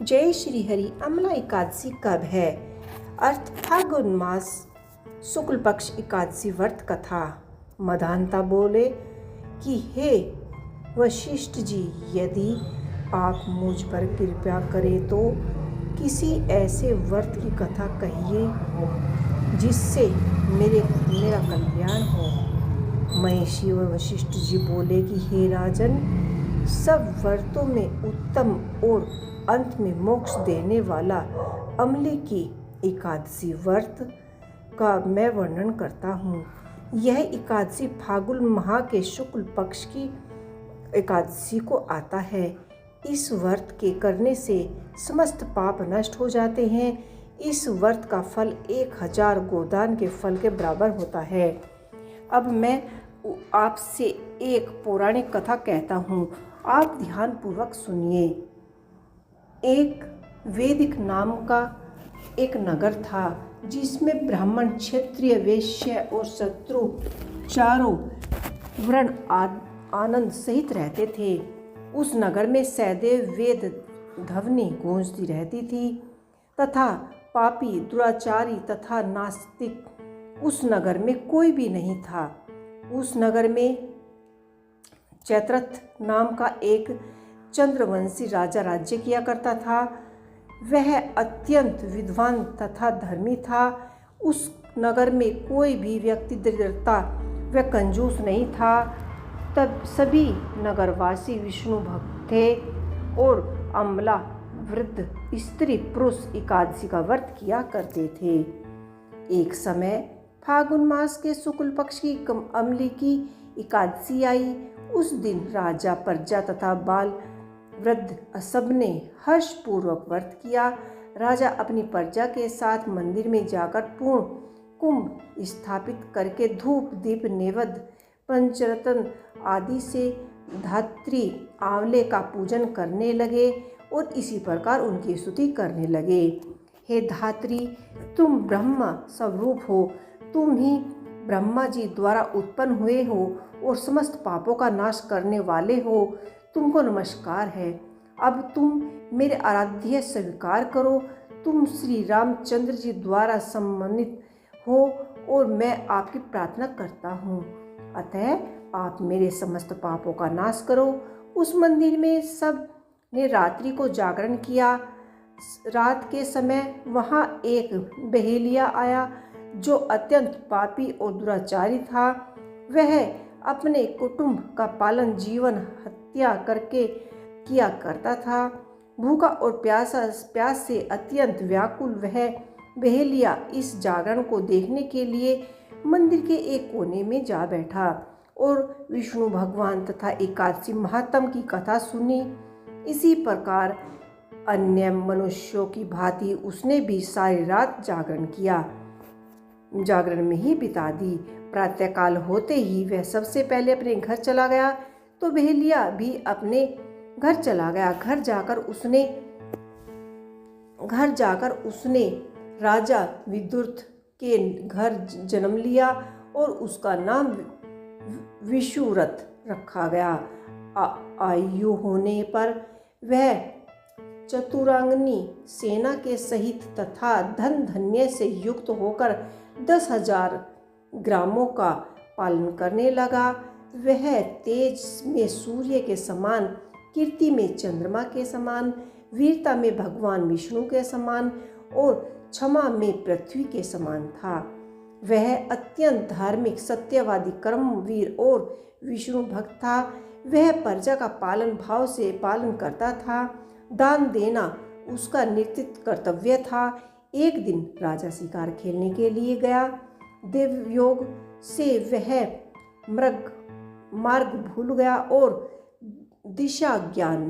जय श्री हरि। अमला एकादशी कब है? अर्थ फाल्गुन मास शुक्ल पक्ष एकादशी व्रत कथा। मदान्ता बोले कि हे वशिष्ठ जी, यदि आप मुझ पर कृपा करें तो किसी ऐसे व्रत की कथा कहिए जिससे मेरा कल्याण हो। महिषी व वशिष्ठ जी बोले कि हे राजन, सब व्रतों में उत्तम और अंत में मोक्ष देने वाला अमले की एकादशी व्रत का मैं वर्णन करता हूँ। यह एकादशी फाल्गुन माह के शुक्ल पक्ष की एकादशी को आता है। इस व्रत के करने से समस्त पाप नष्ट हो जाते हैं। इस व्रत का फल 1000 गोदान के फल के बराबर होता है। अब मैं आपसे एक पौराणिक कथा कहता हूँ, आप ध्यान पूर्वक सुनिए। एक वैदिक नाम का एक नगर था जिसमें ब्राह्मण, क्षत्रिय, वैश्य और शत्रु चारों वर्ण आनंद सहित रहते थे। उस नगर में सदैव वेद ध्वनि गूंजती रहती थी तथा पापी, दुराचारी तथा नास्तिक उस नगर में कोई भी नहीं था। उस नगर में चैत्रथ नाम का एक चंद्रवंशी राजा राज्य किया करता था। वह अत्यंत विद्वान तथा धर्मी था। उस नगर में कोई भी व्यक्ति दरिद्रता व कंजूस नहीं था। तब सभी नगरवासी विष्णु भक्त थे और अमला, वृद्ध, स्त्री, पुरुष एकादशी का व्रत किया करते थे। एक समय फाल्गुन मास के शुक्ल पक्ष की अमले की एकादशी आई। उस दिन राजा, प्रजा तथा बाल वृद्ध सबने हर्षपूर्वक व्रत किया। राजा अपनी प्रजा के साथ मंदिर में जाकर पूर्ण कुंभ स्थापित करके धूप, दीप, नैवेद्य, पंचरत्न आदि से धात्री आंवले का पूजन करने लगे और इसी प्रकार उनकी स्तुति करने लगे। हे धात्री, तुम ब्रह्म स्वरूप हो, तुम ही ब्रह्मा जी द्वारा उत्पन्न हुए हो और समस्त पापों का नाश करने वाले हो। तुमको नमस्कार है। अब तुम मेरे आराध्य स्वीकार करो। तुम श्री रामचंद्र जी द्वारा सम्मानित हो और मैं आपकी प्रार्थना करता हूँ। अतः आप मेरे समस्त पापों का नाश करो। उस मंदिर में सब ने रात्रि को जागरण किया। रात के समय वहाँ एक बहेलिया आया जो अत्यंत पापी और दुराचारी था। वह अपने कुटुंब का पालन जीवन हत्या करके किया करता था। भूखा और प्यास से अत्यंत व्याकुल वह बहेलिया इस जागरण को देखने के लिए मंदिर के एक कोने में जा बैठा और विष्णु भगवान तथा एकादशी महात्म की कथा सुनी। इसी प्रकार अन्य मनुष्यों की भांति उसने भी सारी रात जागरण किया, जागरण में ही बिता दी। प्रातःकाल होते ही वह सबसे पहले अपने घर चला गया तो बहेलिया भी अपने घर चला गया। घर जाकर उसने राजा विदुरथ के घर जन्म लिया और उसका नाम विषुरथ रखा गया। आयु होने पर वह चतुरांगनी सेना के सहित तथा धन धन्य से युक्त होकर 10,000 ग्रामों का पालन करने लगा। वह तेज में सूर्य के समान, कीर्ति में चंद्रमा के समान, वीरता में भगवान विष्णु के समान और क्षमा में पृथ्वी के समान था। वह अत्यंत धार्मिक, सत्यवादी, कर्मवीर और विष्णु भक्त था। वह प्रजा का पालन भाव से पालन करता था। दान देना उसका नित्य कर्तव्य था। एक दिन राजा शिकार खेलने के लिए गया। देवयोग से वह मार्ग भूल गया और दिशा ज्ञान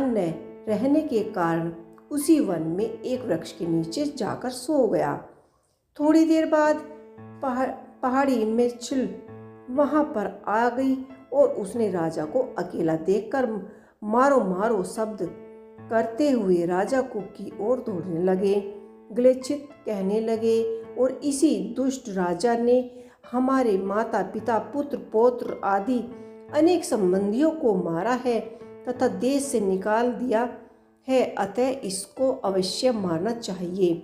न रहने के कारण उसी वन में एक वृक्ष के नीचे जाकर सो गया। थोड़ी देर बाद पहाड़ी में छिल वहां पर आ गई और उसने राजा को अकेला देखकर मारो मारो शब्द करते हुए राजा को की ओर दौड़ने लगे। गलेच्छित कहने लगे और इसी दुष्ट राजा ने हमारे माता पिता, पुत्र, पौत्र आदि अनेक संबंधियों को मारा है तथा देश से निकाल दिया है, अतः इसको अवश्य मारना चाहिए।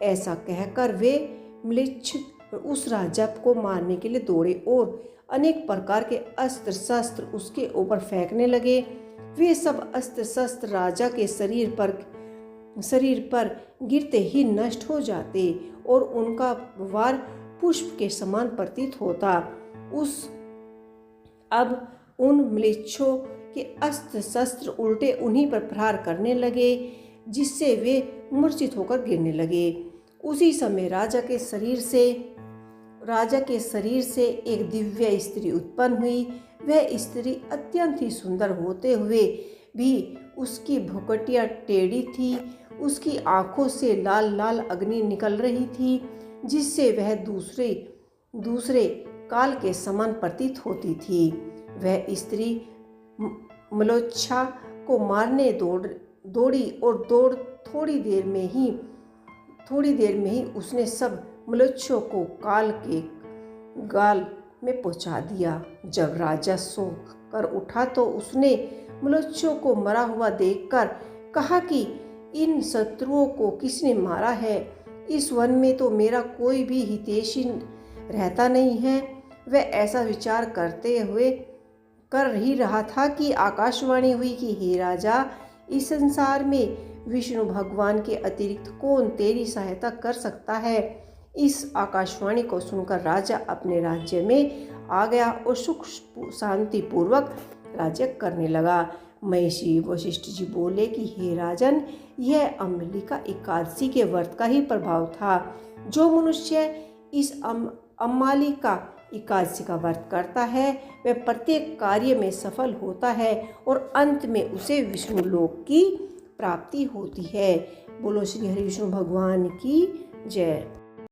ऐसा कहकर वे म्लेच्छ उस राजा को मारने के लिए दौड़े और अनेक प्रकार के अस्त्र शस्त्र उसके ऊपर फेंकने लगे। वे सब अस्त्र शस्त्र राजा के शरीर पर गिरते ही नष्ट हो जाते और उनका वार पुष्प के समान प्रतीत होता। अब उन म्लेच्छों के अस्त्र शस्त्र उल्टे उन्हीं पर प्रहार करने लगे, जिससे वे मूर्छित होकर गिरने लगे। उसी समय राजा के शरीर से एक दिव्य स्त्री उत्पन्न हुई। वह स्त्री अत्यंत ही सुंदर होते हुए भी उसकी भुकटियाँ टेढ़ी थी। उसकी आंखों से लाल लाल अग्नि निकल रही थी, जिससे वह दूसरे काल के समान प्रतीत होती थी। वह स्त्री म्लेच्छा को मारने दौड़ी और थोड़ी देर में ही उसने सब म्लेच्छों को काल के गाल में पहुंचा दिया। जब राजा सो कर उठा तो उसने म्लेच्छों को मरा हुआ देखकर कहा कि इन शत्रुओं को किसने मारा है? इस वन में तो मेरा कोई भी हितैषी रहता नहीं है। वह ऐसा विचार कर ही रहा था कि आकाशवाणी हुई कि हे राजा, इस संसार में विष्णु भगवान के अतिरिक्त कौन तेरी सहायता कर सकता है? इस आकाशवाणी को सुनकर राजा अपने राज्य में आ गया और सुख शांति पूर्वक राज्य करने लगा। महिषी वशिष्ठ जी बोले कि हे राजन, यह अम्लिका एकादशी के व्रत का ही प्रभाव था। जो मनुष्य इस अम्मालिका एकादशी का व्रत करता है वह प्रत्येक कार्य में सफल होता है और अंत में उसे विष्णु लोक की प्राप्ति होती है। बोलो श्री हरि विष्णु भगवान की जय।